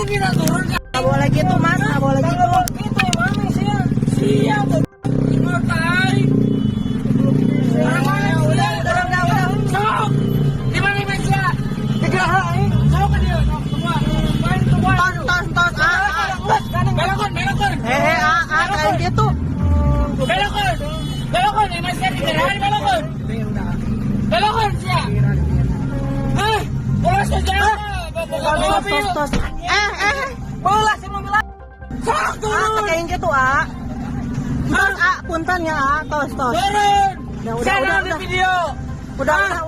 kita turun kan? Nggak boleh gitu mas, nggak boleh gitu. Gitu ya mami siap. Siap. Ngapain? Udah. Sok. Di mana meja? Tiga hari. Sok ke dia. Sok semua. Main semua. Tos. Belokon. Kayak gitu. Belokon. Ini masih di hari belokon. Belokon siap. Hah? Bolos ke jalan. Tos. Bolas sih mobil. Sok turun. Kayak gitu Tos punten ya tos. Turun. Udah. Sana di video. Udah.